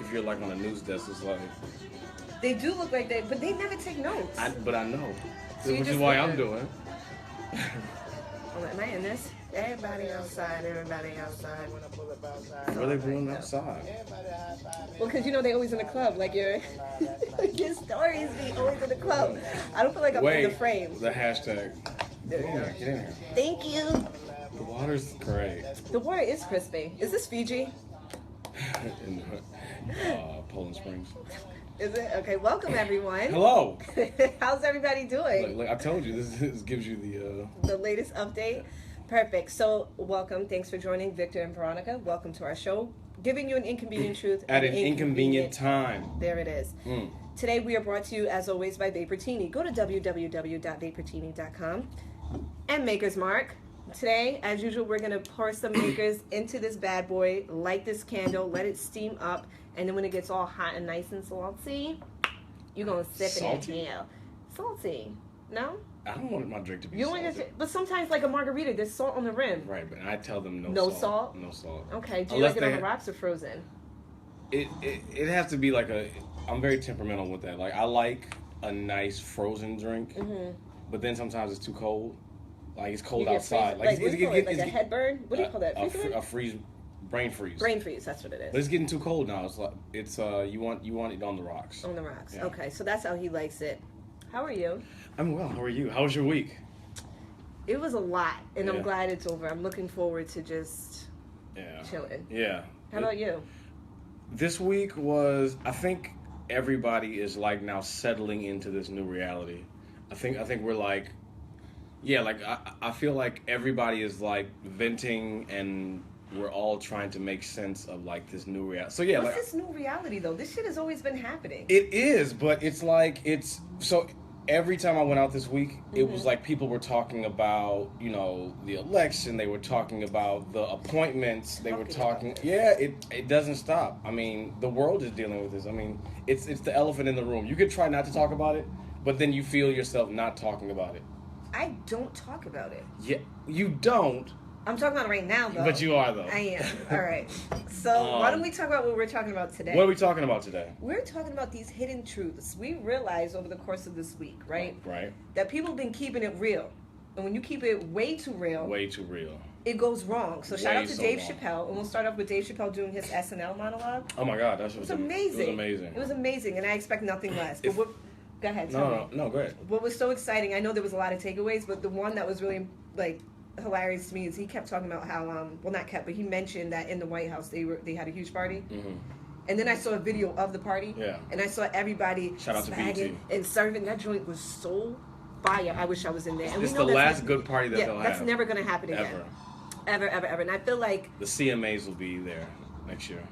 if you're like on a news desk, it's like. They do look like they, but they never take notes. But I know, So you which is just why listen. I'm doing. Oh, am I in this? Everybody outside. What are they doing outside? Well, because you know they always in the club. Like your stories be always in the club. I don't feel like I'm in the frame. The hashtag. Get in here. Get in here. Thank you. The water's great. The water is crispy. Is this Fiji? in Poland Springs. Is it? Okay, welcome everyone. Hello. How's everybody doing? Like I told you, this gives you the latest update. Perfect. So, welcome. Thanks for joining Victor and Veronica. Welcome to our show. Giving you an inconvenient truth at an inconvenient time. There it is. Today we are brought to you, as always, by Vaportini. Go to www.vaportini.com and Maker's Mark. Today, as usual, we're going to pour some Makers into this bad boy, light this candle, let it steam up, and then when it gets all hot and nice and salty, you're going to sip it in here. Salty. No? I don't want my drink to be you salty. But sometimes, like a margarita, there's salt on the rim. Right, but I tell them no salt. No salt. Okay. Do you like it on the rocks or frozen? It has to be like I'm very temperamental with that. Like I like a nice frozen drink, but then sometimes it's too cold. Like it's cold outside. Like what do you call it? Like a head burn? What do you call that? A freeze. Brain freeze. Brain freeze, that's what it is. But it's getting too cold now. It's you want it on the rocks. On the rocks. Yeah. Okay, so that's how he likes it. How are you? I'm well. How are you? How was your week? It was a lot, and I'm glad it's over. I'm looking forward to just chilling. Yeah. How about you? This week was, I think everybody is like now settling into this new reality. I think we're like, I feel like everybody is like venting and we're all trying to make sense of like this new reality. So what's this new reality though? This shit has always been happening. It is, but it's like so. Every time I went out this week, it was like people were talking about, the election. They were talking about the appointments. They were talking. Yeah, it doesn't stop. I mean, the world is dealing with this. I mean, it's the elephant in the room. You could try not to talk about it, but then you feel yourself not talking about it. I don't talk about it. Yeah, you don't. I'm talking about it right now, though. But you are, though. I am. All right. So why don't we talk about what we're talking about today? What are we talking about today? We're talking about these hidden truths. We realized over the course of this week, right? Right. That people have been keeping it real. And when you keep it way too real, it goes wrong. So shout out to Dave Chappelle. And we'll start off with Dave Chappelle doing his SNL monologue. Oh, my God. It was amazing. It was amazing. And I expect nothing less. But go ahead. No, go ahead. What was so exciting, I know there was a lot of takeaways, but the one that was really, hilarious to me is he kept talking about how but he mentioned that in the White House they had a huge party, and then I saw a video of the party, and I saw everybody swagging and serving. That joint was so fire. I wish I was in there. And it's the last good party that they'll have. That's never gonna happen again. Ever. And I feel like the CMAs will be there next year.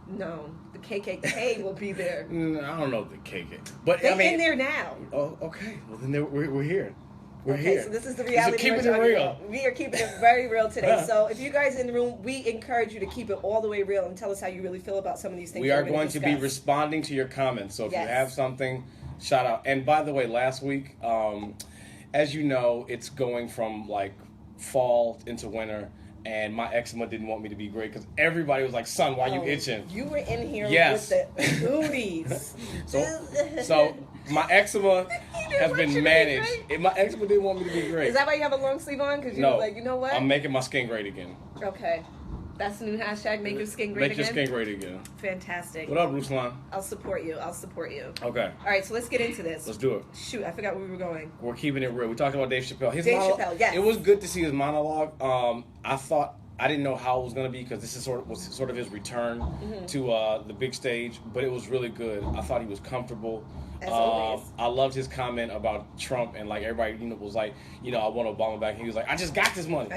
No, the KKK will be there. I don't know the KKK, but they're in there now. Oh, okay. Well, then we're here. We're okay, here. So this is the reality. Keeping it real. We are keeping it very real today. So if you guys are in the room, we encourage you to keep it all the way real and tell us how you really feel about some of these things. We are going to be responding to your comments. So if you have something, shout out. And by the way, last week, as you know, it's going from like fall into winter. And my eczema didn't want me to be great because everybody was like, "Son, why are you itching?" You were in here with the booties. so my eczema has been managed. My eczema didn't want me to be great. Is that why you have a long sleeve on? Because you were like, you know what? I'm making my skin great again. Okay. That's the new hashtag, make your skin great again? Make your skin great again. Fantastic. What up, Ruslan? I'll support you. Okay. All right, so let's get into this. Let's do it. Shoot, I forgot where we were going. We're keeping it real. We talked about Dave Chappelle. Chappelle, yes. It was good to see his monologue. I didn't know how it was going to be because this is sort of his return to the big stage, but it was really good. I thought he was comfortable. As always. I loved his comment about Trump and like everybody, was like, I want Obama back. And he was like, I just got this money.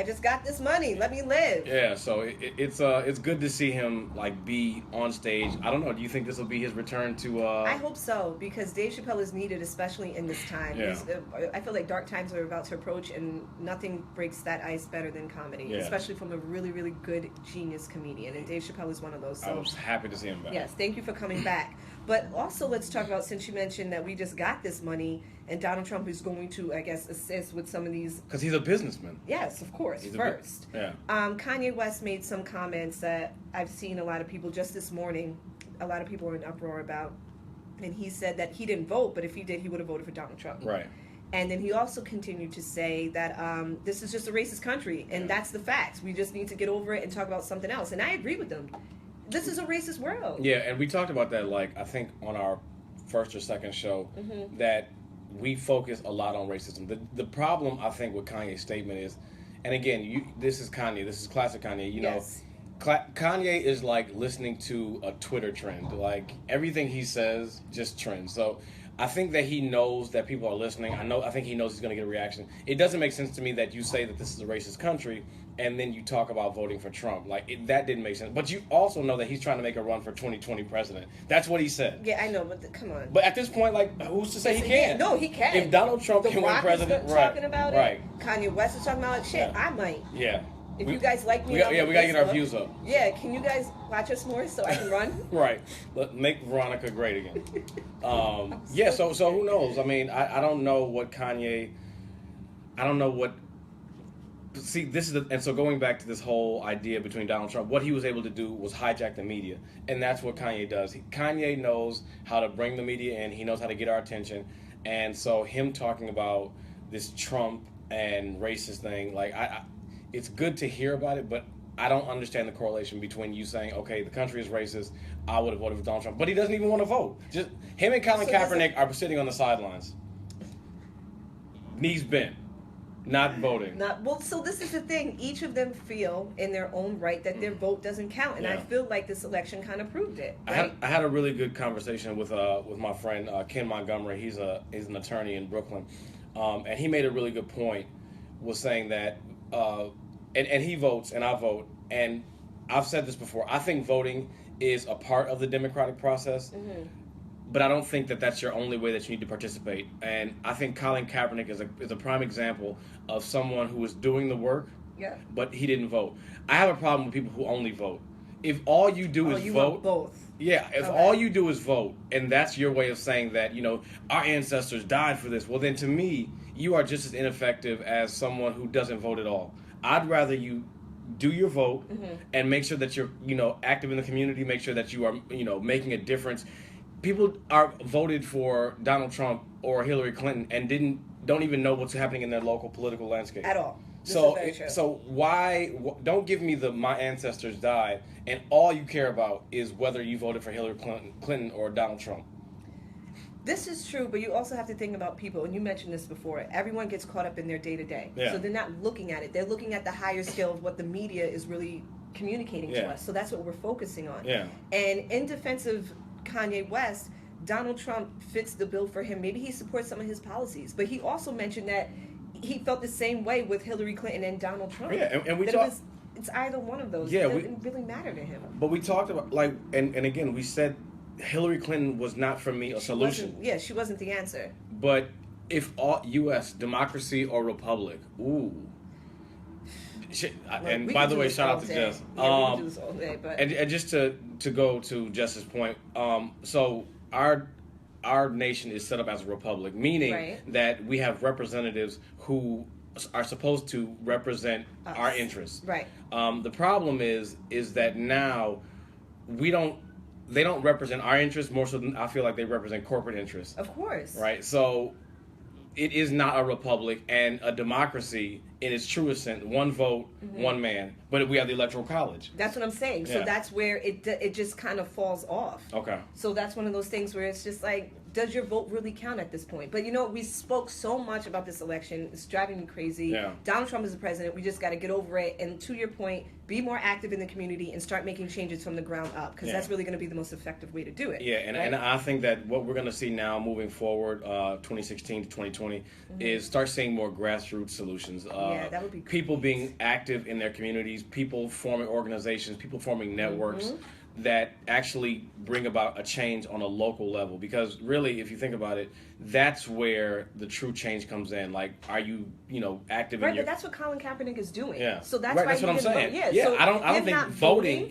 Let me live. Yeah, so it's good to see him like be on stage. I don't know. Do you think this will be his return to? I hope so because Dave Chappelle is needed, especially in this time. Yeah. I feel like dark times are about to approach, and nothing breaks that ice better than comedy, especially from a really, really good genius comedian. And Dave Chappelle is one of those. So I was happy to see him back. Yes, thank you for coming back. But also, let's talk about, since you mentioned that we just got this money, and Donald Trump is going to, I guess, assist with some of these. Because he's a businessman. Yes, of course, Kanye West made some comments that I've seen a lot of people just this morning a lot of people were in uproar about. And he said that he didn't vote, but if he did, he would have voted for Donald Trump. Right. And then he also continued to say that this is just a racist country, and that's the facts. We just need to get over it and talk about something else. And I agree with them. This is a racist world. Yeah, and we talked about that, like, I think on our first or second show, that we focus a lot on racism. The problem, I think, with Kanye's statement is, and again, this is Kanye, this is classic Kanye, you know, Kanye is like listening to a Twitter trend. Like, everything he says just trends. So I think that he knows that people are listening. I think he knows he's going to get a reaction. It doesn't make sense to me that you say that this is a racist country and then you talk about voting for Trump. Like, that didn't make sense. But you also know that he's trying to make a run for 2020 president. That's what he said. Yeah, I know, but come on. But at this point, like, who's to say he can't? No, he can. If Donald Trump can win president, talking about right. it. Kanye West is talking about it. Shit, I might. Yeah. If you guys like me, we gotta get our views up. Yeah, can you guys watch us more so I can run? Right, make Veronica great again. Yeah, so who knows? I mean, I don't know what Kanye. I don't know what. See, this is and so going back to this whole idea between Donald Trump, what he was able to do was hijack the media, and that's what Kanye does. Kanye knows how to bring the media in. He knows how to get our attention, and so him talking about this Trump and racist thing, like it's good to hear about it, but I don't understand the correlation between you saying, okay, the country is racist, I would have voted for Donald Trump, but he doesn't even want to vote. Just him and Colin Kaepernick are sitting on the sidelines, knees bent, not voting. So this is the thing. Each of them feel in their own right that their vote doesn't count, and I feel like this election kind of proved it. Right? I had a really good conversation with my friend Ken Montgomery. He's an attorney in Brooklyn, and he made a really good point. Was saying that. And he votes, and I vote, and I've said this before. I think voting is a part of the democratic process, but I don't think that that's your only way that you need to participate. And I think Colin Kaepernick is a prime example of someone who is doing the work, but he didn't vote. I have a problem with people who only vote. If all you do is you vote, want both. Yeah, if all you do is vote, and that's your way of saying that, you know, our ancestors died for this, well, then to me, you are just as ineffective as someone who doesn't vote at all. I'd rather you do your vote and make sure that you're, you know, active in the community, make sure that you are, you know, making a difference. People are voted for Donald Trump or Hillary Clinton and don't even know what's happening in their local political landscape. At all. So why don't give me my ancestors died and all you care about is whether you voted for Hillary Clinton or Donald Trump. This is true, but you also have to think about people, and you mentioned this before. Everyone gets caught up in their day-to-day. Yeah. So they're not looking at it. They're looking at the higher scale of what the media is really communicating to us. So that's what we're focusing on. Yeah. And in defense of Kanye West, Donald Trump fits the bill for him. Maybe he supports some of his policies, but he also mentioned that he felt the same way with Hillary Clinton and Donald Trump. Yeah, and we talked. It's either one of those. Yeah, it didn't really matter to him. But we talked about, like, and again, we said Hillary Clinton was not, for me, a solution. She wasn't the answer. But if all U.S. democracy or republic, and by the way, shout out to Jess. Yeah, we can do this all day, but and just to go to Jess's point, so our nation is set up as a republic, meaning that we have representatives who are supposed to represent our interests. Right. The problem is that now they don't represent our interests more so than I feel like they represent corporate interests. Of course. Right. So it is not a republic and a democracy in its truest sense. One vote, one man. But we have the Electoral College. That's what I'm saying. So that's where it just kind of falls off. Okay. So that's one of those things where it's just like, does your vote really count at this point? But you know, we spoke so much about this election. It's driving me crazy. Yeah. Donald Trump is the president. We just got to get over it. And to your point, be more active in the community and start making changes from the ground up, because that's really going to be the most effective way to do it. Yeah, and I think that what we're going to see now moving forward, 2016 to 2020, is start seeing more grassroots solutions. That would be great. People being active in their communities, people forming organizations, people forming networks that actually bring about a change on a local level. Because really, if you think about it, that's where the true change comes in. Like, are you, active in your... But that's what Colin Kaepernick is doing. Yeah. So that's why that's what I'm saying. Yeah. So I don't think voting...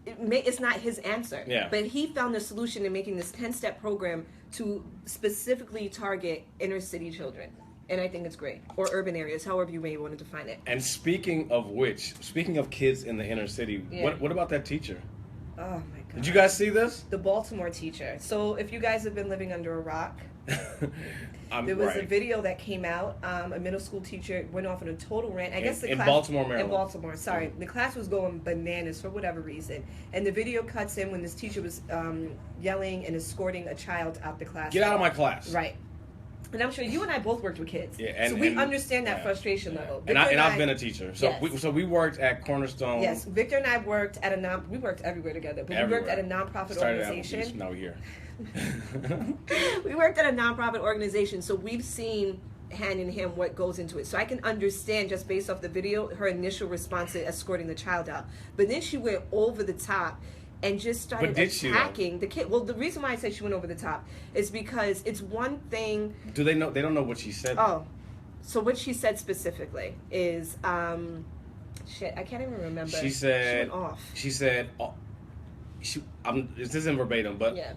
It's not his answer. Yeah. But he found the solution in making this 10-step program to specifically target inner city children. And I think it's great. Or urban areas, however you may want to define it. And speaking of kids in the inner city, what about that teacher? Oh my god. Did you guys see this? The Baltimore teacher. So if you guys have been living under a rock, there was a video that came out. A middle school teacher went off on a total rant. I guess the in class, Baltimore, Maryland. In Baltimore, sorry. The class was going bananas for whatever reason. And the video cuts in when this teacher was yelling and escorting a child out the class. Get out of my class. Right. And I'm sure you and I both worked with kids. Yeah, and, so we and, understand that frustration level. And I've been a teacher. So yes. we worked at Cornerstone. Yes, Victor and I worked at we worked everywhere together, but everywhere. We worked at a nonprofit Started organization. At Applebee's, now we're here. We worked at a nonprofit organization, so we've seen hand in hand what goes into it. So I can understand just based off the video her initial response to escorting the child out. But then she went over the top and just started attacking the kid. Well, the reason why I said she went over the top is because it's one thing. Do they know? They don't know what she said. Oh, so what she said specifically is, shit, I can't even remember. She said, she went off. She said, this isn't verbatim, but yeah.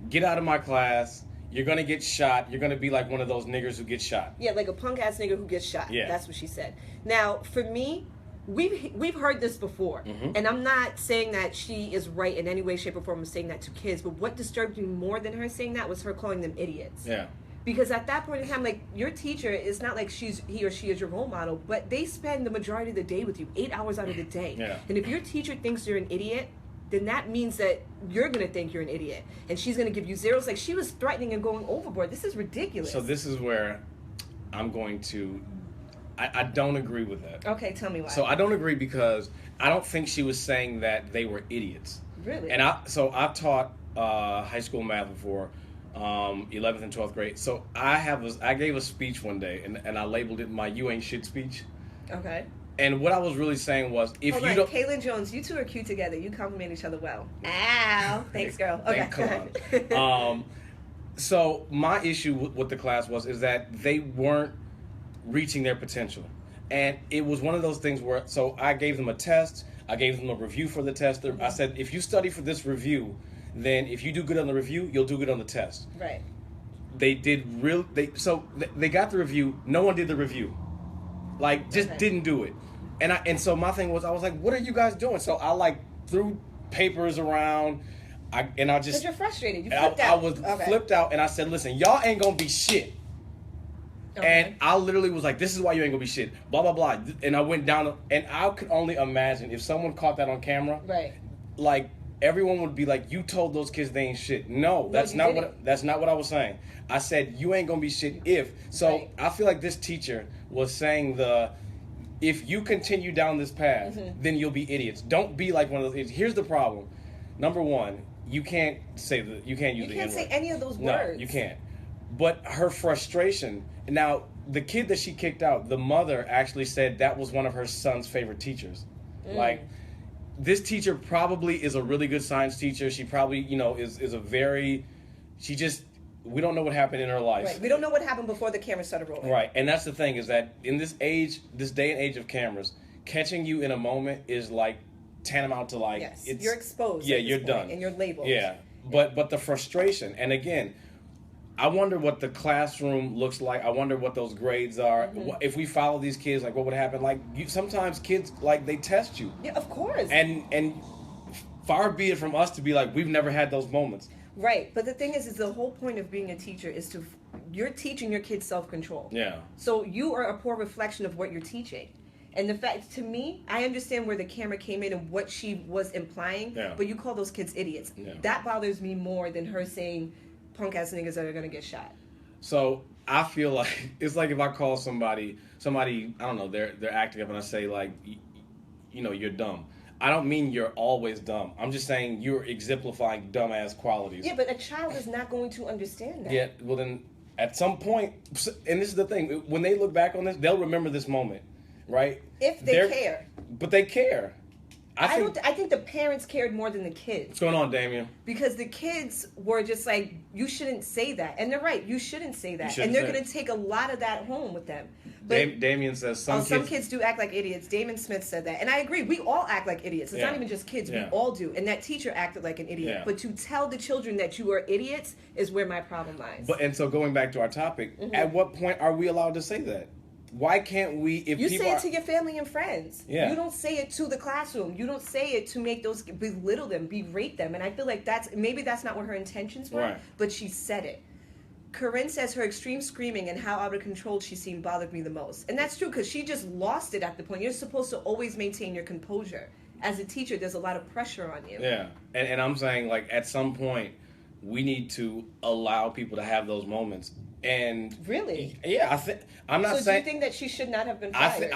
Get out of my class. You're gonna get shot. You're gonna be like one of those niggers who get shot. Yeah, like a punk ass nigger who gets shot. Yeah, that's what she said. Now, for me, we've heard this before, and I'm not saying that she is right in any way, shape, or form of saying that to kids. But what disturbed me more than her saying that was her calling them idiots. Yeah. Because at that point in time, like, your teacher is not like he or she is your role model, but they spend the majority of the day with you, 8 hours out of the day. Yeah. And if your teacher thinks you're an idiot, then that means that you're going to think you're an idiot. And she's going to give you zeros. Like, she was threatening and going overboard. This is ridiculous. So this is where I'm going to... I don't agree with that. Okay, tell me why. So I don't agree because I don't think she was saying that they were idiots. Really? And I've taught high school math before, 11th and 12th grade. So I gave a speech one day, and I labeled it my "You Ain't Shit" speech. Okay. And what I was really saying was, if you don't... Kaylin Jones, you two are cute together. You compliment each other well. Ow. Thanks, girl. Okay. Come on. So my issue with the class is that they weren't reaching their potential. And it was one of those things where, so I gave them a test. I gave them a review for the test. I said, if you study for this review, then if you do good on the review, you'll do good on the test. Right. They got the review. No one did the review. Like, just didn't do it. And so my thing was, I was like, what are you guys doing? So I like threw papers around. Because you're frustrated. You flipped out. I was flipped out, and I said, listen, y'all ain't gonna be shit. Okay. And I literally was like, this is why you ain't gonna be shit. Blah, blah, blah. And I went down, and I could only imagine if someone caught that on camera. Right. Like, everyone would be like, you told those kids they ain't shit. No, that's not what I was saying. I said, you ain't gonna be shit if. So right. I feel like this teacher was saying if you continue down this path, then you'll be idiots. Don't be like one of those idiots. Here's the problem. Number one, you can't use the N-word. You can't say any of those words. No, you can't. But her frustration. Now, the kid that she kicked out, the mother actually said that was one of her son's favorite teachers. Like, this teacher probably is a really good science teacher. She probably, is a very, we don't know what happened in her life. Right. We don't know what happened before the camera started rolling. Right. And that's the thing, is that in this day and age of cameras, catching you in a moment is like tantamount to like, yes. You're exposed. Yeah, you're done. And you're labeled. Yeah. But the frustration, and again, I wonder what the classroom looks like. I wonder what those grades are. If we follow these kids, like, what would happen? Like, sometimes kids, like, they test you. Yeah, of course. And far be it from us to be like, we've never had those moments. Right. But the thing is the whole point of being a teacher is you're teaching your kids self-control. Yeah. So you are a poor reflection of what you're teaching. And the fact, to me, I understand where the camera came in and what she was implying, but you call those kids idiots. Yeah. That bothers me more than her saying punk ass niggas that are gonna get shot. So I feel like it's like if I call somebody, I don't know, they're acting up, and I say like, you're dumb. I don't mean you're always dumb. I'm just saying you're exemplifying dumbass qualities. Yeah, but a child is not going to understand that. Yeah, well then, at some point, and this is the thing, when they look back on this, they'll remember this moment, right? If they care. But they care. I think the parents cared more than the kids. What's going on, Damien? Because the kids were just like, you shouldn't say that. And they're right, you shouldn't say that. And they're going to take a lot of that home with them. But Damien says some kids do act like idiots. Damon Smith said that. And I agree, we all act like idiots. It's not even just kids, we all do. And that teacher acted like an idiot. Yeah. But to tell the children that you are idiots is where my problem lies. And so going back to our topic, at what point are we allowed to say that? why can't we? If you people say it to your family and friends. Yeah. You don't say it to the classroom. You don't say it to make those belittle them, berate them. And I feel like maybe that's not what her intentions were, Right. but she said it. Corinne says her extreme screaming and how out of control she seemed bothered me the most. And that's true because she just lost it at the point. You're supposed to always maintain your composure. As a teacher, there's a lot of pressure on you. Yeah, and I'm saying, like, at some point, we need to allow people to have those moments. And Really? yeah, I'm not So saying. do you think that she should not have been fired?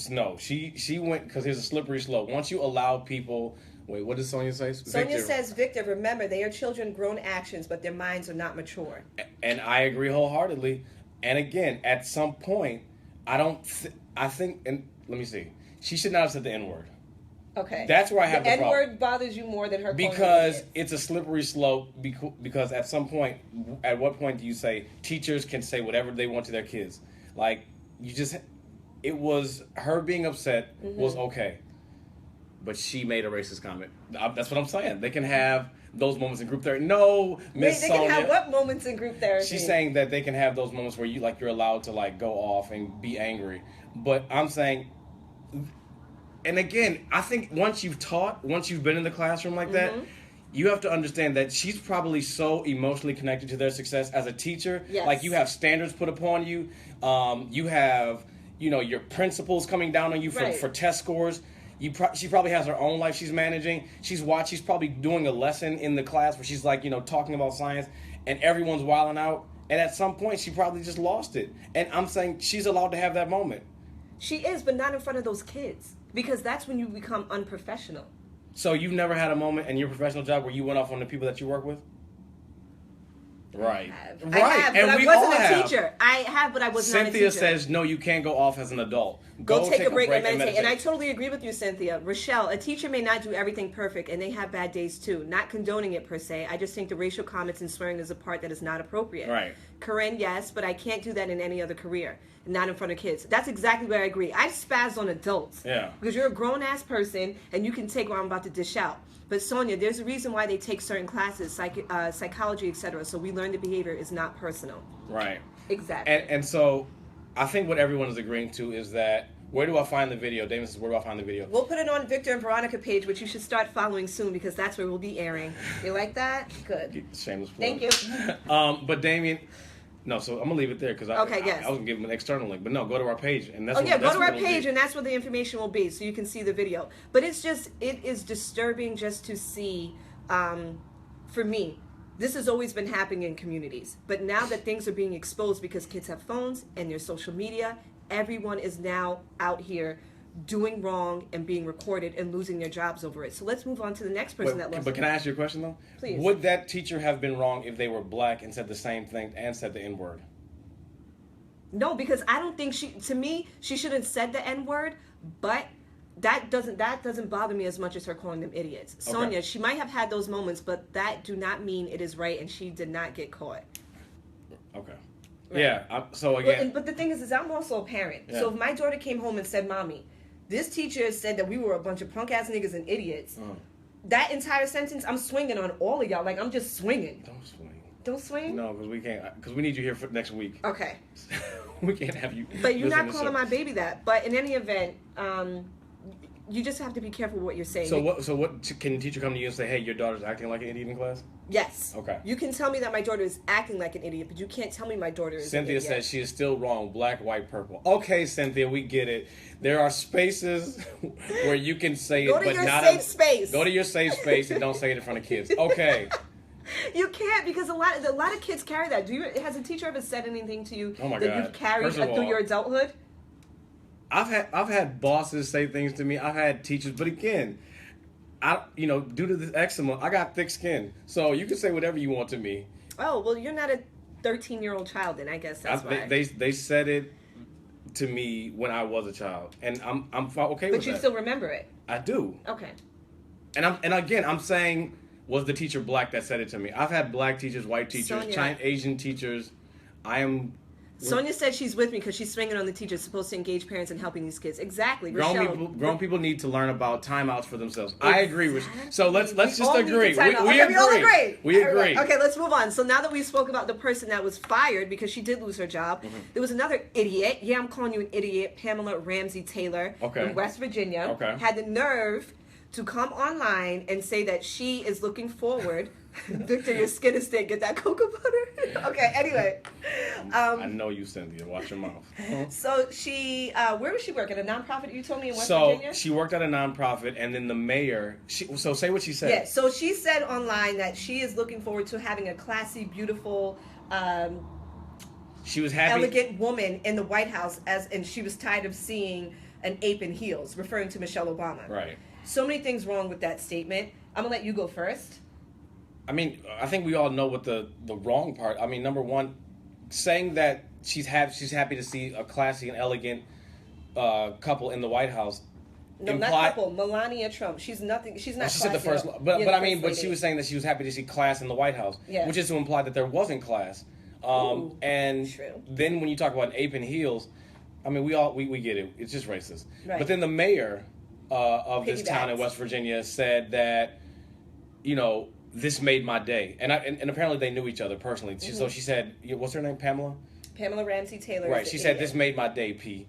No, she went because here's a slippery slope. Once you allow people, wait, what does Sonia say? Sonia Victor. says, Victor, remember, they are children, grown actions, but their minds are not mature. And I agree wholeheartedly. And again, at some point, I think, and let me see, she should not have said the N-word. Okay. That's where I have the problem. N-word bothers you more than her calling Because you idiots. it's a slippery slope. Because at some point, at what point do you say teachers can say whatever they want to their kids? Like, it was her being upset was okay, but she made a racist comment. That's what I'm saying. They can have those moments in group therapy. No, Miss They Sonia. can have what moments in group therapy? She's saying that they can have those moments where you're allowed to like go off and be angry. But I'm saying. And again, I think once you've been in the classroom like that, you have to understand that she's probably so emotionally connected to their success as a teacher. Yes. Like, you have standards put upon you. You have, your principals coming down on you for test scores. She probably has her own life she's managing. She's probably doing a lesson in the class where she's like, talking about science, and everyone's wilding out. And at some point, she probably just lost it. And I'm saying she's allowed to have that moment. She is, but not in front of those kids. Because that's when you become unprofessional. So you've never had a moment in your professional job where you went off on the people that you work with? Right. I have, Right. but And I we wasn't all a have. teacher. I have, but I was not a Cynthia teacher. says, no, you can't go off as an adult. Go take a break and meditate. And I totally agree with you, Cynthia. Rochelle, a teacher may not do everything perfect, and they have bad days too. Not condoning it per se. I just think the racial comments and swearing is a part that is not appropriate. Right. Corinne, yes, but I can't do that in any other career. Not in front of kids. That's exactly where I agree. I spaz on adults. Yeah. Because you're a grown-ass person, and you can take what I'm about to dish out. But Sonia, there's a reason why they take certain classes, psychology, etc. So we learn the behavior is not personal. Right. Exactly. And so I think what everyone is agreeing to is that, where do I find the video? Damon says, where do I find the video? We'll put it on Victor and Veronica page, which you should start following soon because that's where we'll be airing. You like that? Good. Shameless plug. Thank you. But Damien, no, so I'm going to leave it there because I was going to give him an external link. But no, go to our page. And that's go to our it'll page be. and that's where the information will be so you can see the video. But it is disturbing just to see, for me, this has always been happening in communities. But now that things are being exposed because kids have phones and there's social media, everyone is now out here doing wrong and being recorded and losing their jobs over it. So let's move on to the next person that lost. But can I ask you a question, though? Please. Would that teacher have been wrong if they were black and said the same thing and said the N-word? No, because I don't think she shouldn't have said the N-word, but that doesn't bother me as much as her calling them idiots. Okay. Sonia, she might have had those moments, but that do not mean it is right, and she did not get caught. Okay. Right. Yeah. So again, But the thing is I'm also a parent. Yeah. So if my daughter came home and said, "Mommy, this teacher said that we were a bunch of punk ass niggas and idiots," that entire sentence, I'm swinging on all of y'all. Like, I'm just swinging. don't swing. Don't swing? No, because we can't. Because we need you here for next week. Okay. We can't have you. But you're listen not to calling show. my baby that. But in any event, you just have to be careful what you're saying. So what? Can the teacher come to you and say, "Hey, your daughter's acting like an idiot in class"? Yes. Okay. You can tell me that my daughter is acting like an idiot, but you can't tell me my daughter is Cynthia an idiot. says she is still wrong. Black, white, purple. Okay, Cynthia, we get it. There are spaces where you can say Go it, to but your not safe space. Go to your safe space and don't say it in front of kids. Okay. You can't because a lot of kids carry that. Has a teacher ever said anything to you Oh my that God. you've carried First of through all, your adulthood? I've had bosses say things to me. I've had teachers, but again, due to this eczema, I got thick skin, so you can say whatever you want to me. Oh well, you're not a 13-year-old child, then I guess that's why. They said it to me when I was a child, and I'm okay with But you that. still remember it. I do, Okay. and again, I'm saying, was the teacher black that said it to me? I've had black teachers, white teachers, Sonia. Asian teachers. I am. Sonia said she's with me because she's swinging on the teachers supposed to engage parents in helping these kids. Exactly. Grown people need to learn about timeouts for themselves. I agree with. So let's just agree. We all agree. We agree. Okay, let's move on. So now that we spoke about the person that was fired because she did lose her job, there was another idiot. Yeah, I'm calling you an idiot. Pamela Ramsey Taylor from West Virginia had the nerve to come online and say that she is looking forward. Victor, your skin is thick. Get that cocoa butter. Okay, anyway. I know you, Cynthia. Watch your mouth. So she, where was she working? A nonprofit you told me in West Virginia? So she worked at a nonprofit, and then the mayor, so say what she said. Yeah, so she said online that she is looking forward to having a classy, beautiful, she was happy, elegant woman in the White House, and she was tired of seeing an ape in heels, referring to Michelle Obama. Right. So many things wrong with that statement. I'm going to let you go first. I mean, I think we all know what the wrong part. I mean, number one, saying that she's happy to see a classy and elegant couple in the White House. No, not couple. Melania Trump. She's nothing. She's not. Well, she said the first, but I mean, but she was saying that she was happy to see class in the White House, which is to imply that there wasn't class. And true. Then when you talk about ape in heels, I mean, we get it. It's just racist. Right. But then the mayor of this town in West Virginia said that, you know, this made my day, and apparently they knew each other personally. So she said, "What's her name? Pamela." Pamela Ramsey Taylor. Right. She said, "This made my day, P."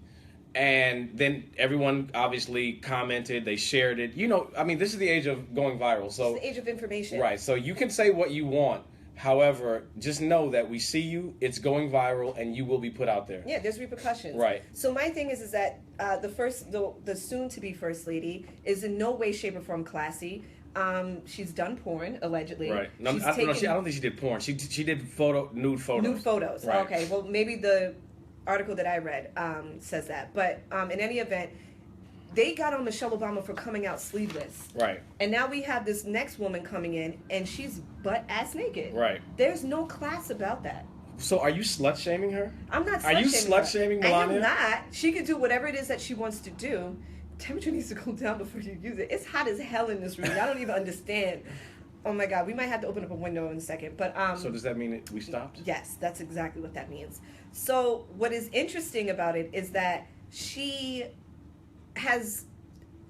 And then everyone obviously commented. They shared it. You know, I mean, this is the age of going viral. So it's the age of information. Right. So you can say what you want. However, just know that we see you. It's going viral, and you will be put out there. Yeah, there's repercussions. Right. So my thing is that the soon-to-be first lady is in no way, shape, or form classy. She's done porn, allegedly. Right. No, I don't think she did porn. She did nude photos. Nude photos. Right. Okay. Well, maybe the article that I read says that. But in any event, they got on Michelle Obama for coming out sleeveless. Right. And now we have this next woman coming in, and she's butt-ass naked. Right. There's no class about that. So are you slut-shaming her? I'm not slut-shaming her. Are you slut-shaming Melania? I am not. She can do whatever it is that she wants to do. Temperature needs to cool down before you use it. It's hot as hell in this room. I don't even understand. Oh my God, we might have to open up a window in a second. But so does that mean we stopped? Yes, that's exactly what that means. So what is interesting about it is that she has,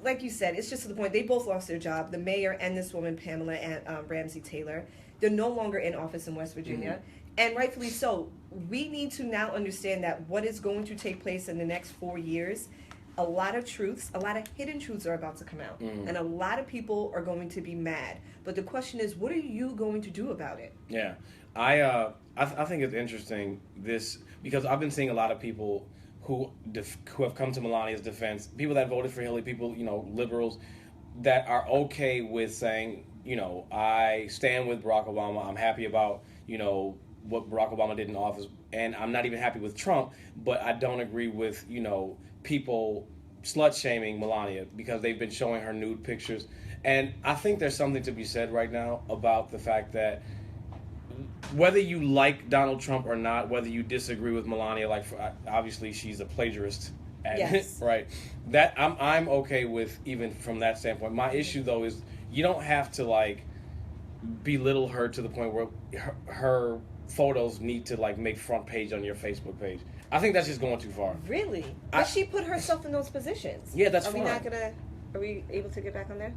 like you said, it's just to the point. They both lost their job. The mayor and this woman, Pamela and Ramsey Taylor. They're no longer in office in West Virginia, and rightfully so. We need to now understand that what is going to take place in the next 4 years. A lot of truths, a lot of hidden truths are about to come out. And a lot of people are going to be mad. But the question is, what are you going to do about it? Yeah. I think it's interesting, because I've been seeing a lot of people who have come to Melania's defense, people that voted for Hillary, people, you know, liberals, that are okay with saying, you know, I stand with Barack Obama. I'm happy about, you know, what Barack Obama did in office. And I'm not even happy with Trump, but I don't agree with, you know, people slut-shaming Melania because they've been showing her nude pictures. And I think there's something to be said right now about the fact that whether you like Donald Trump or not, whether you disagree with Melania, like obviously she's a plagiarist, right? That I'm okay with even from that standpoint. My issue though is you don't have to like belittle her to the point where her photos need to like make front page on your Facebook page. I think that's just going too far. Really? But she put herself in those positions. Yeah, that's fine. Are we able to get back on there?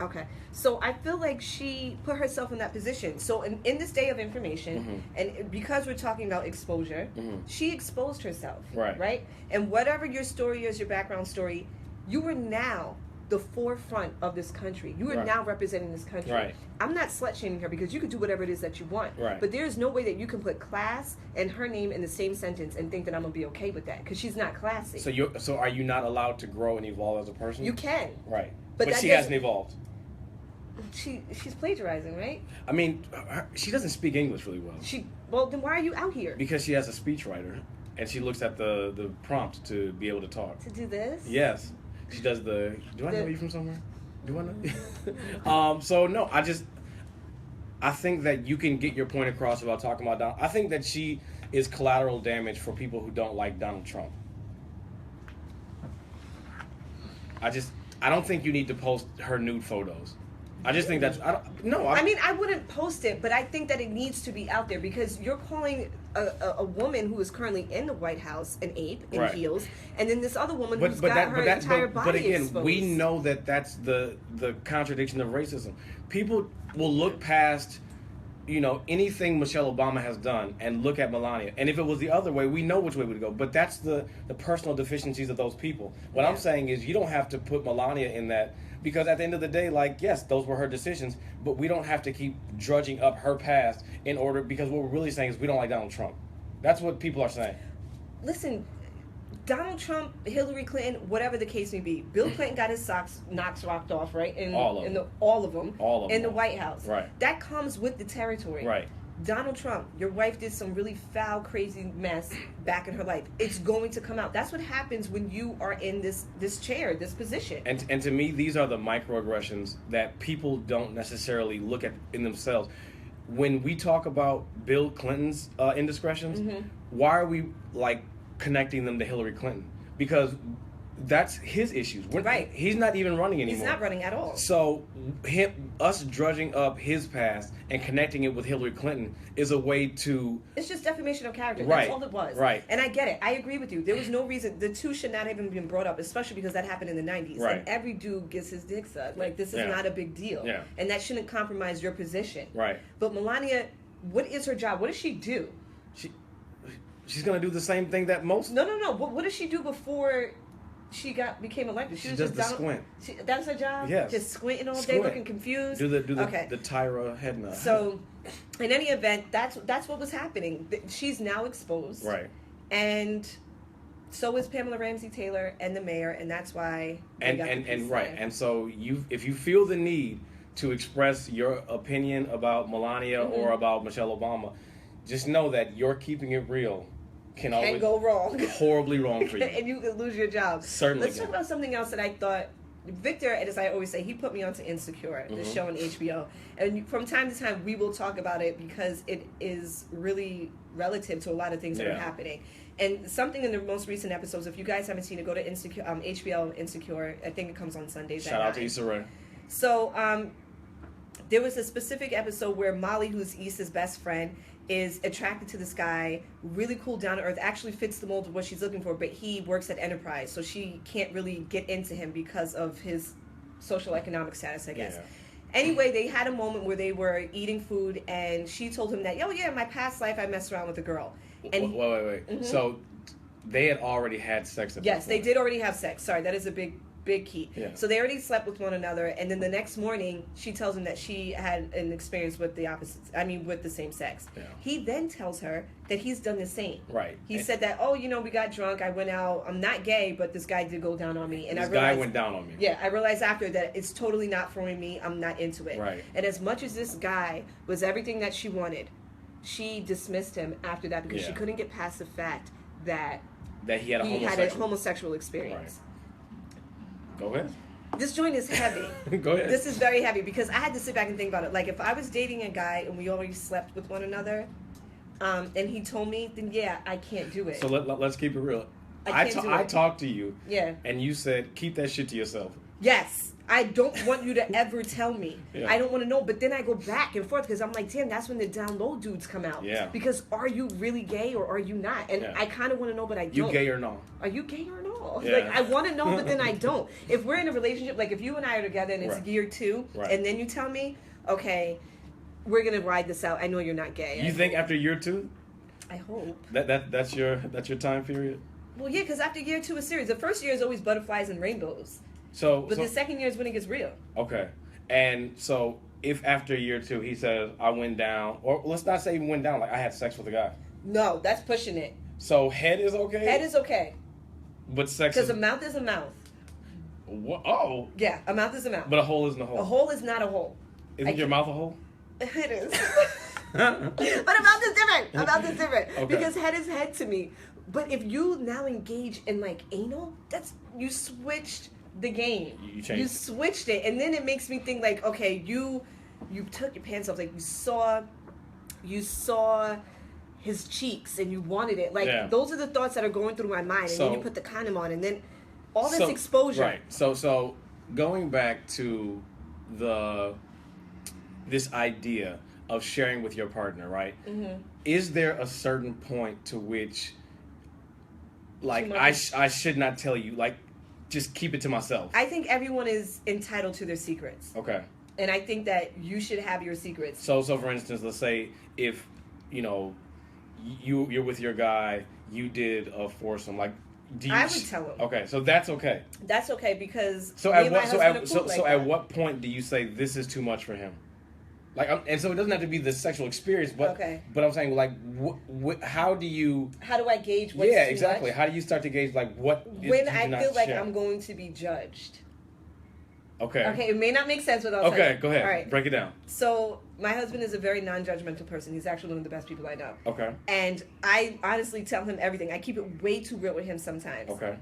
Okay. So I feel like she put herself in that position. So in this day of information, and because we're talking about exposure, she exposed herself. Right? And whatever your story is, your background story, you are now the forefront of this country. You are now representing this country. Right. I'm not slut-shaming her because you can do whatever it is that you want. Right. But there's no way that you can put class and her name in the same sentence and think that I'm going to be okay with that because she's not classy. So are you not allowed to grow and evolve as a person? You can. Right. But she hasn't evolved. She's plagiarizing, right? I mean, she doesn't speak English really well. Well, then why are you out here? Because she has a speechwriter, and she looks at the prompt to be able to talk. To do this? Yes. She does do I know you from somewhere? Do I know? So no, I think that you can get your point across about talking about Donald. I think that she is collateral damage for people who don't like Donald Trump. I don't think you need to post her nude photos. I just think that's I mean, I wouldn't post it, but I think that it needs to be out there because you're calling a woman who is currently in the White House an ape in heels, and then this other woman who's got her entire body But again, exposed. we know that that's the contradiction of racism. People will look past, anything Michelle Obama has done and look at Melania. And if it was the other way, we know which way we'd go. But that's the personal deficiencies of those people. What I'm saying is you don't have to put Melania in that, because at the end of the day, yes, those were her decisions, but we don't have to keep drudging up her past because what we're really saying is we don't like Donald Trump. That's what people are saying. Listen, Donald Trump, Hillary Clinton, whatever the case may be, Bill Clinton got his knocks rocked off, right? All of them in the White House. Right. That comes with the territory. Right. Donald Trump, your wife did some really foul, crazy mess back in her life. It's going to come out. That's what happens when you are in this chair, this position. And to me, these are the microaggressions that people don't necessarily look at in themselves. When we talk about Bill Clinton's indiscretions, why are we connecting them to Hillary Clinton? Because that's his issues. Right. He's not even running anymore. He's not running at all. So us drudging up his past and connecting it with Hillary Clinton is a way to... It's just defamation of character. Right. That's all it was. Right. And I get it. I agree with you. There was no reason... The two should not have even been brought up, especially because that happened in the 90s. Right. And every dude gets his dick sucked. This is not a big deal. Yeah. And that shouldn't compromise your position. Right. But Melania, what is her job? What does she do? She's going to do the same thing that most... No. What did she do before... She became elected. She does the squint. That's her job? Yes. Just squinting all day, looking confused? Do the Tyra head nod. So, in any event, that's what was happening. She's now exposed. Right. And so is Pamela Ramsey Taylor and the mayor, and that's why And so if you feel the need to express your opinion about Melania or about Michelle Obama, just know that you're keeping it real can always go wrong. Horribly wrong for you. And you could lose your job. Certainly. Let's talk about something else that I thought Victor, as I always say, he put me onto Insecure, the show on HBO. And from time to time, we will talk about it because it is really relative to a lot of things that are happening. And something in the most recent episodes, if you guys haven't seen it, go to Insecure, HBO Insecure. I think it comes on Sundays. Shout out to Issa Rae. So there was a specific episode where Molly, who's Issa's best friend, is attracted to this guy, really cool, down to earth, actually fits the mold of what she's looking for, but he works at Enterprise, so she can't really get into him because of his social economic status, I guess. Yeah. Anyway, they had a moment where they were eating food, and she told him that, in my past life, I messed around with a girl. And wait. Mm-hmm. So they had already had sex at Yes, they did already have sex. Sorry, that is a big key. Yeah. So they already slept with one another, and then the next morning she tells him that she had an experience with with the same sex. Yeah. He then tells her that he's done the same. Right. He said that, we got drunk, I went out, I'm not gay, but this guy did go down on me. And this guy went down on me. Yeah, I realized after that it's totally not for me, I'm not into it. Right. And as much as this guy was everything that she wanted, she dismissed him after that because she couldn't get past the fact that he had a homosexual experience. Right. Go ahead. This joint is heavy. Go ahead. This is very heavy because I had to sit back and think about it. Like, if I was dating a guy and we already slept with one another, and he told me, then I can't do it. So let's keep it real. I talked to you. Yeah. And you said, keep that shit to yourself. Yes. I don't want you to ever tell me. Yeah. I don't want to know. But then I go back and forth because I'm like, damn, that's when the down low dudes come out. Yeah. Because are you really gay or are you not? And I kind of want to know, but I don't. You gay or no? Are you gay or no? Yeah. Like, I want to know, but then I don't. If we're in a relationship, like if you and I are together and it's year 2, and then you tell me, okay, we're going to ride this out. I know you're not gay. You think after year 2? I hope. That's your time period? Well, yeah, because after year 2 is serious. The first year is always butterflies and rainbows. But the second year is when it gets real. Okay. And so if after year 2 he says, I went down, or let's not say he went down, like I had sex with a guy. No, that's pushing it. So head is okay? Head is okay. But sex because a mouth is a mouth. What? Oh. Yeah, a mouth is a mouth. But a hole isn't a hole. A hole is not a hole. Isn't your mouth a hole? It is. But a mouth is different. A mouth is different. Okay. Because head is head to me. But if you now engage in like anal, you switched the game. You switched it, and then it makes me think like, okay, you took your pants off, like you saw his cheeks and you wanted it, like those are the thoughts that are going through my mind, and then you put the condom on, and then all this exposure. Right. So going back to the this idea of sharing with your partner, right? Mm-hmm. Is there a certain point to which, like, Too I much. should not tell you, like, just keep it to myself? I think everyone is entitled to their secrets. Okay. And I think that you should have your secrets. So for instance, let's say if, you know, you're with your guy, you did a foursome, like, do you? I would tell him. Okay, so that's okay. That's okay because So me at and my what husband are cool so like at that. what point do you say this is too much for him? Like, and so it doesn't have to be the sexual experience, but Okay. but I'm saying, like, how do you? How do I gauge what's Yeah, too exactly. much? How do you start to gauge, like, what? When do you I not feel like share? I'm going to be judged. Okay. Okay, it may not make sense without telling Okay, you. go ahead. All right. Break it down. So my husband is a very non-judgmental person. He's actually one of the best people I know. Okay. And I honestly tell him everything. I keep it way too real with him sometimes. Okay.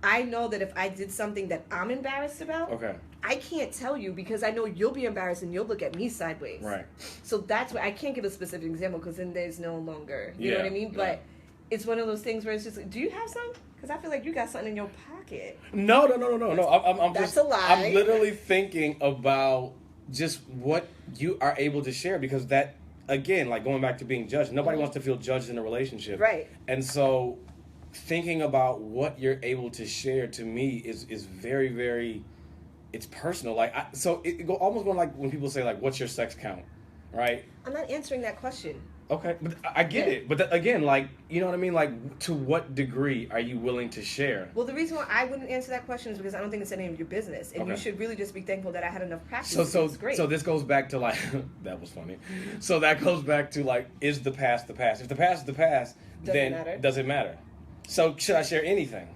I know that if I did something that I'm embarrassed about, Okay. I can't tell you because I know you'll be embarrassed and you'll look at me sideways. Right. So that's why I can't give a specific example because then there's no longer, you know Yeah, what I mean? yeah. But it's one of those things where it's just like, do you have some? Because I feel like you got something in your pocket. No. I'm That's just. a lie. I'm literally thinking about just what you are able to share, because that, again, like, going back to being judged, nobody wants to feel judged in a relationship. Right. And so thinking about what you're able to share, to me, is very, very, it's personal. Like, so it go almost going, like, when people say, like, what's your sex count, right? I'm not answering that question. Okay, but I get Yeah. it. But again, like, you know what I mean? Like, to what degree are you willing to share? Well, the reason why I wouldn't answer that question is because I don't think it's any of your business, and you Okay. should really just be thankful that I had enough practice. So It's great. so this goes back to, like, that was funny. So that goes back to, like, is the past the past? If the past is the past, Doesn't then matter. does it matter? So should I share anything?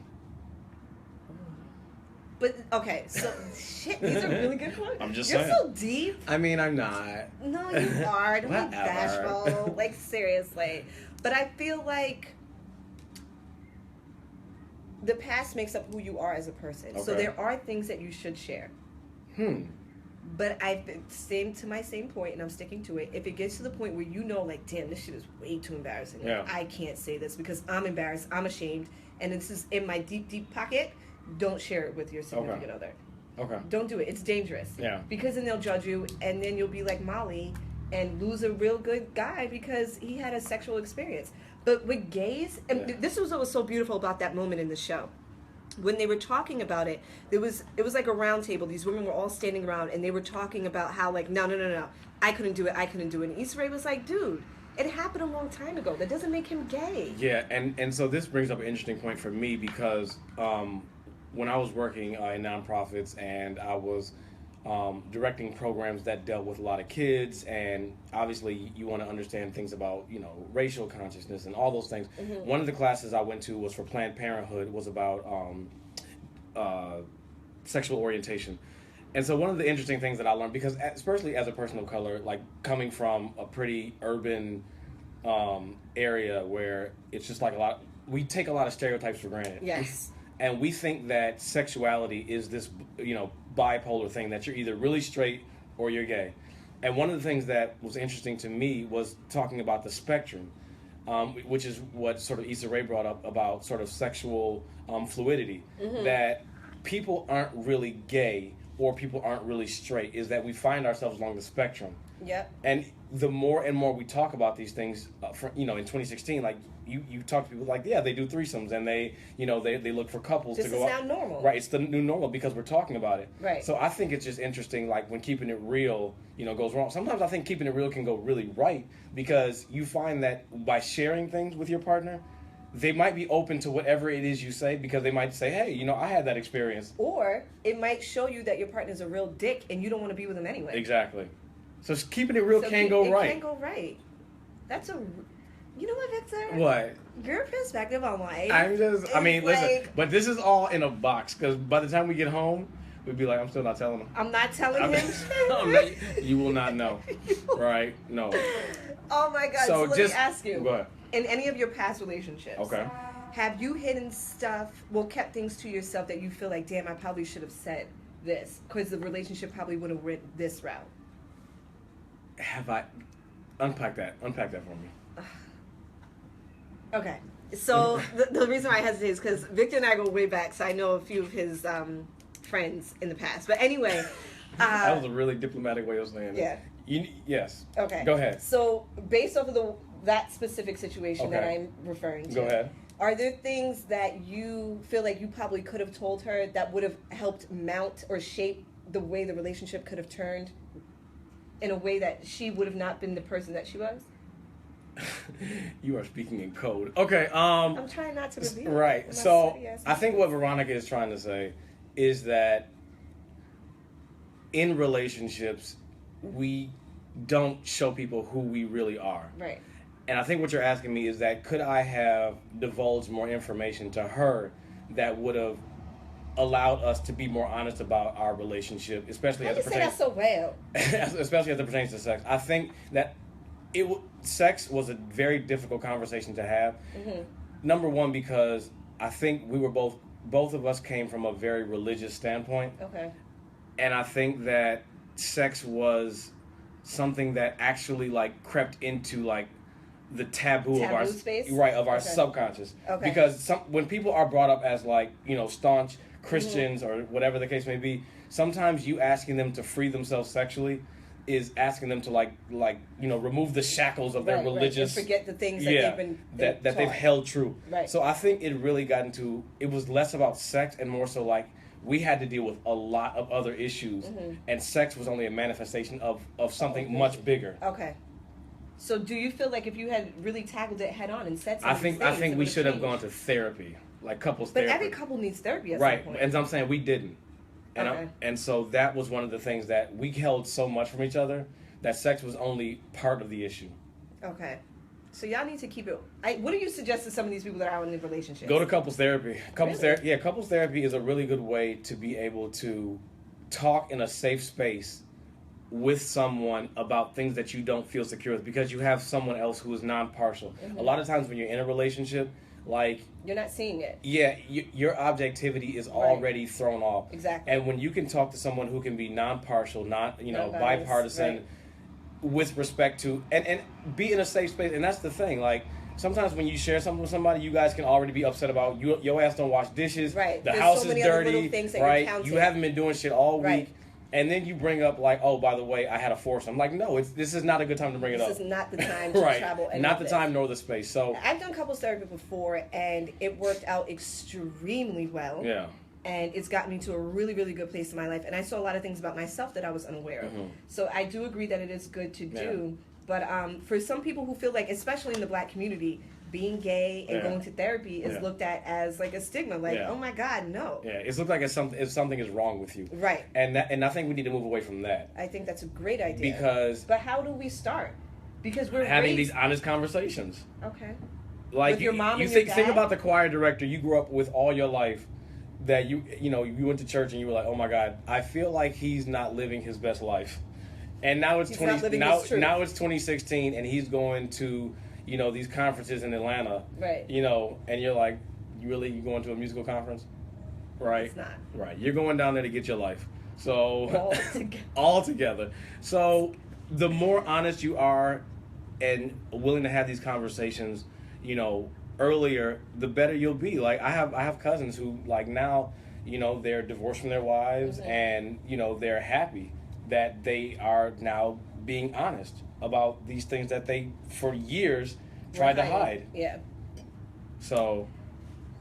But okay, so shit, these are really good questions. I'm just You're saying. so deep. I mean, I'm not. No, you are. Don't be Whatever. bashful. Like, seriously. But I feel like the past makes up who you are as a person. So Okay. there are things that you should share. Hmm. But I've been to my same point, and I'm sticking to it. If it gets to the point where you know, like, damn, this shit is way too embarrassing. Like, Yeah. I can't say this because I'm embarrassed, I'm ashamed, and this is in my deep, deep pocket, don't share it with your significant other. Okay. Don't do it. It's dangerous. Yeah. Because then they'll judge you, and then you'll be like Molly and lose a real good guy because he had a sexual experience. But with gays, and Yeah. this was what was so beautiful about that moment in the show. When they were talking about it, it was like a round table. These women were all standing around, and they were talking about how, like, no, I couldn't do it. And Issa Rae was like, dude, it happened a long time ago. That doesn't make him gay. Yeah, and so this brings up an interesting point for me, because when I was working in nonprofits, and I was directing programs that dealt with a lot of kids, and obviously you want to understand things about, you know, racial consciousness and all those things. Mm-hmm. One of the classes I went to was for Planned Parenthood, was about sexual orientation. And so one of the interesting things that I learned, because especially as a person of color, like, coming from a pretty urban area where it's just like we take a lot of stereotypes for granted. Yes. And we think that sexuality is this, you know, bipolar thing, that you're either really straight or you're gay. And one of the things that was interesting to me was talking about the spectrum, which is what sort of Issa Rae brought up about sort of sexual fluidity, that people aren't really gay or people aren't really straight, is that we find ourselves along the spectrum. Yep. And the more and more we talk about these things, you know, in 2016, like, you talk to people like, yeah, they do threesomes, and they, you know, they look for couples This to go is out. now normal. Right, it's the new normal because we're talking about it. Right. So I think it's just interesting, like, when keeping it real, you know, goes wrong. Sometimes I think keeping it real can go really right, because you find that by sharing things with your partner, they might be open to whatever it is you say, because they might say, hey, you know, I had that experience. Or it might show you that your partner's a real dick and you don't want to be with him anyway. Exactly. So keeping it real So can go right. It can go right. That's you know what, Victor? What? Your perspective on life. I'm just, I is mean, listen, like, but this is all in a box, because by the time we get home, we'd be like, I'm still not telling him. I'm not telling him. You will not know. Right? No. Oh my God. So let me ask you. Go ahead. In any of your past relationships, Okay. have you hidden stuff, kept things to yourself that you feel like, damn, I probably should have said this because the relationship probably would have went this route? Have I? Unpack that for me. Okay. So the reason why I hesitate is because Victor and I go way back, so I know a few of his friends in the past. But anyway. That was a really diplomatic way of saying it. Yeah. Yes. Okay. Go ahead. So based off of that specific situation that Okay. I'm referring to. Go ahead. Are there things that you feel like you probably could have told her that would have helped mount or shape the way the relationship could have turned in a way that she would have not been the person that she was? You are speaking in code. Okay. I'm trying not to reveal. Right. it. So I think what Veronica is trying to say is that in relationships, we don't show people who we really are. Right. And I think what you're asking me is that could I have divulged more information to her that would have allowed us to be more honest about our relationship, especially as it say that pertains, so well. especially as it pertains to sex. I think that sex was a very difficult conversation to have. Mm-hmm. Number one, because I think we were both of us came from a very religious standpoint. Okay. And I think that sex was something that actually like crept into like the taboo of our space? right of our Okay. subconscious. Okay. Because when people are brought up as like, staunch Christians or whatever the case may be, sometimes you asking them to free themselves sexually is asking them to like remove the shackles of their Right, religious and forget the things that they've been that they've taught. held true. Right. So I think it really got into it was less about sex and more so like we had to deal with a lot of other issues, and sex was only a manifestation of something much bigger. Okay. So do you feel like if you had really tackled it head on and said some I of these think things, it we would've should have changed? gone to therapy, like couples But therapy. every couple needs therapy at right, some point. and I'm saying we didn't, and Okay. and so that was one of the things that we held so much from each other that sex was only part of the issue. Okay. So y'all need to keep it. What do you suggest to some of these people that are out in the relationships? Go to couples therapy. Really? Couples therapy is a really good way to be able to talk in a safe space with someone about things that you don't feel secure with because you have someone else who is non-partial. A lot of times when you're in a relationship, like You're not seeing it. yeah, your objectivity is already thrown off. Exactly. And when you can talk to someone who can be non-partial, not Non-biased, bipartisan, right. with respect to and be in a safe space, and that's the thing. Like sometimes when you share something with somebody, you guys can already be upset about your ass don't wash dishes, Right. the There's house so is many other dirty, little things that you're right? counting. You haven't been doing shit all Right. week. And then you bring up like, oh, by the way, I had a foursome. I'm like, no, this is not a good time to bring it up. This is not the time to right. travel. Any Not of the this. time nor the space. So I've done couples therapy before, and it worked out extremely well. yeah. And it's gotten me to a really, really good place in my life. And I saw a lot of things about myself that I was unaware of. So I do agree that it is good to do. But for some people who feel like, especially in the black community, being gay and going to therapy is looked at as like a stigma. Like, oh my God, no. Yeah, it's looked like if something is wrong with you. Right. And I think we need to move away from that. I think that's a great idea. Because But how do we start? Because we're having raised... these honest conversations. Okay. Like With your mom you and your think dad? about the choir director you grew up with all your life that you went to church and you were like, "Oh my God, I feel like he's not living his best life." And now it's He's not living now his truth. now it's 2016 and he's going to, these conferences in Atlanta. Right. And you're like, you going to a musical conference? Right. It's not. Right. You're going down there to get your life. So All together. all together. So the more honest you are and willing to have these conversations, earlier, the better you'll be. Like I have cousins who like now, they're divorced from their wives and they're happy that they are now being honest about these things that they for years tried to hide. Yeah. So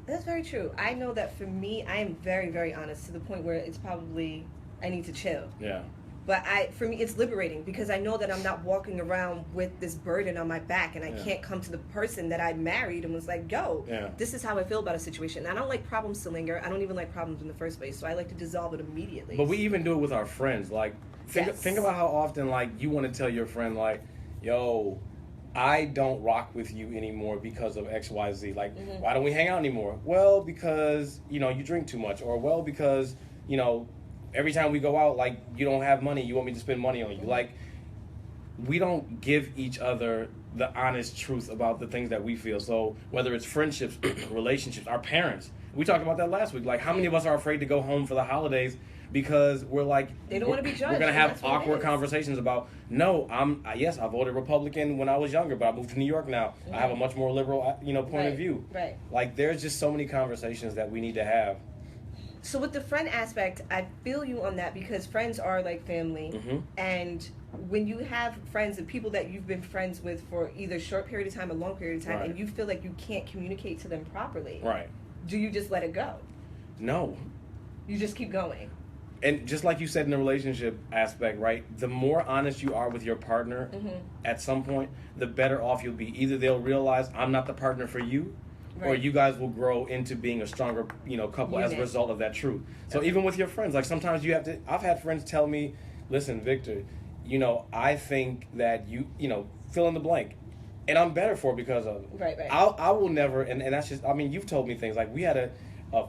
That's very true. I know that for me, I am very, very honest to the point where it's probably I need to chill. yeah. But for me, it's liberating because I know that I'm not walking around with this burden on my back, and I can't come to the person that I married and was like, "Yo, this is how I feel about a situation." And I don't like problems to linger. I don't even like problems in the first place, so I like to dissolve it immediately. But we even do it with our friends. Like, think about how often, like, you want to tell your friend, like, yo, I don't rock with you anymore because of X, Y, Z. Like, why don't we hang out anymore? Well, because, you drink too much. Or, well, because, every time we go out, like, you don't have money. You want me to spend money on you. Like, we don't give each other the honest truth about the things that we feel. So whether it's friendships, relationships, our parents. We talked about that last week. Like, how many of us are afraid to go home for the holidays because we're like, they don't want to be judged. We're going to and have that's what it awkward is. conversations about, no, I voted Republican when I was younger, but I moved to New York now. I have a much more liberal, point of view. Right. Like, there's just so many conversations that we need to have. So with the friend aspect, I feel you on that because friends are like family. Mm-hmm. And when you have friends and people that you've been friends with for either a short period of time or long period of time, Right. and you feel like you can't communicate to them properly, Right. do you just let it go? No. You just keep going. And just like you said in the relationship aspect, right? The more honest you are with your partner at some point, the better off you'll be. Either they'll realize I'm not the partner for you, or Right. you guys will grow into being a stronger, couple as a Unit. result of that truth. So even with your friends, like sometimes you have to. I've had friends tell me, "Listen, Victor, I think that you fill in the blank." And I'm better for it because of it. Right. I will never, and that's just, I mean, you've told me things like we had a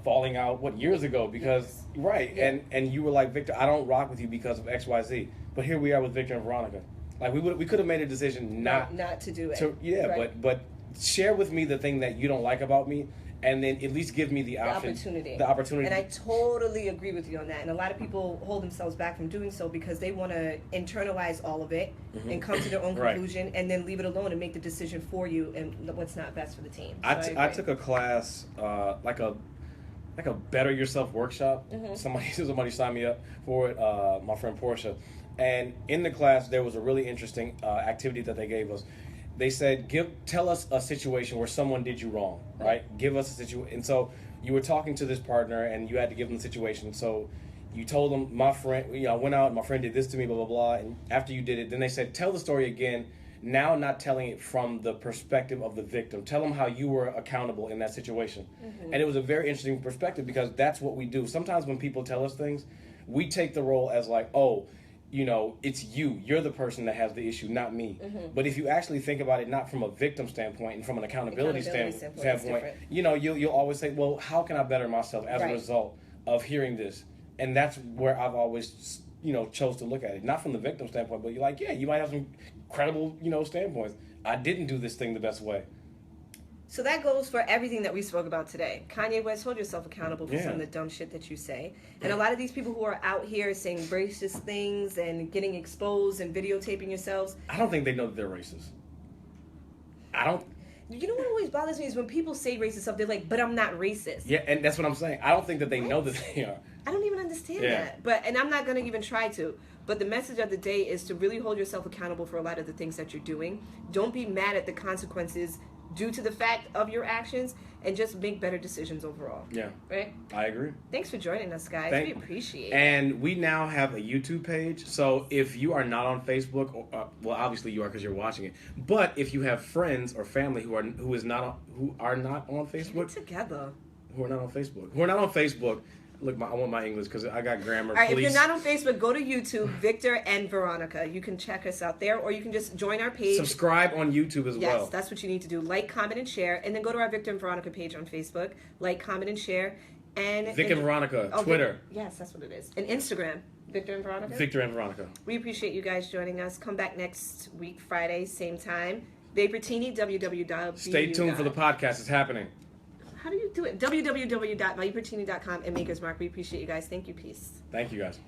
falling out, years ago because, right, Yeah. and you were like, Victor, I don't rock with you because of XYZ. But here we are with Victor and Veronica. Like, we could have made a decision not to do it. Right. but share with me the thing that you don't like about me, and then at least give me the option. The opportunity. And I totally agree with you on that. And a lot of people hold themselves back from doing so because they want to internalize all of it and come to their own Right. conclusion and then leave it alone and make the decision for you and what's not best for the team. So I took a class, like a better yourself workshop. Somebody signed me up for it. My friend Portia, and in the class there was a really interesting activity that they gave us. They said, tell us a situation where someone did you wrong, right? Give us a situation. And so you were talking to this partner and you had to give them the situation. So you told them, my friend, I went out and my friend did this to me, blah, blah, blah. And after you did it, then they said, tell the story again. Now not telling it from the perspective of the victim. Tell them how you were accountable in that situation. And it was a very interesting perspective because that's what we do. Sometimes when people tell us things, we take the role as like, oh, it's you. You're the person that has the issue, not me. But if you actually think about it, not from a victim standpoint and from an accountability standpoint, you'll always say, well, how can I better myself as a result of hearing this? And that's where I've always, chose to look at it. Not from the victim standpoint, but you're like, yeah, you might have some credible, standpoints. I didn't do this thing the best way. So that goes for everything that we spoke about today. Kanye West, hold yourself accountable for some of the dumb shit that you say. And a lot of these people who are out here saying racist things and getting exposed and videotaping yourselves. I don't think they know that they're racist. I don't. You know what always bothers me is when people say racist stuff, they're like, but I'm not racist. Yeah, and that's what I'm saying. I don't think that they know that they are. I don't even understand that. And I'm not going to even try to. But the message of the day is to really hold yourself accountable for a lot of the things that you're doing. Don't be mad at the consequences due to the fact of your actions, and just make better decisions overall. Yeah. Right? I agree. Thanks for joining us, guys. We appreciate it. And we now have a YouTube page. So if you are not on Facebook, well, obviously you are because you're watching it. But if you have friends or family who are not on Facebook, together. Who are not on Facebook. Look, I want my English because I got grammar. All right, if you're not on Facebook, go to YouTube, Victor and Veronica. You can check us out there, or you can just join our page. Subscribe on YouTube as well. Yes, that's what you need to do. Like, comment, and share. And then go to our Victor and Veronica page on Facebook. Like, comment, and share. And Vic and Veronica, Twitter. Yes, that's what it is. And Instagram, Victor and Veronica. Victor and Veronica. We appreciate you guys joining us. Come back next week, Friday, same time. Vaportini, www. Stay tuned for the podcast. It's happening. How do you do it? www.vaportini.com and Maker's Mark. We appreciate you guys. Thank you. Peace. Thank you, guys.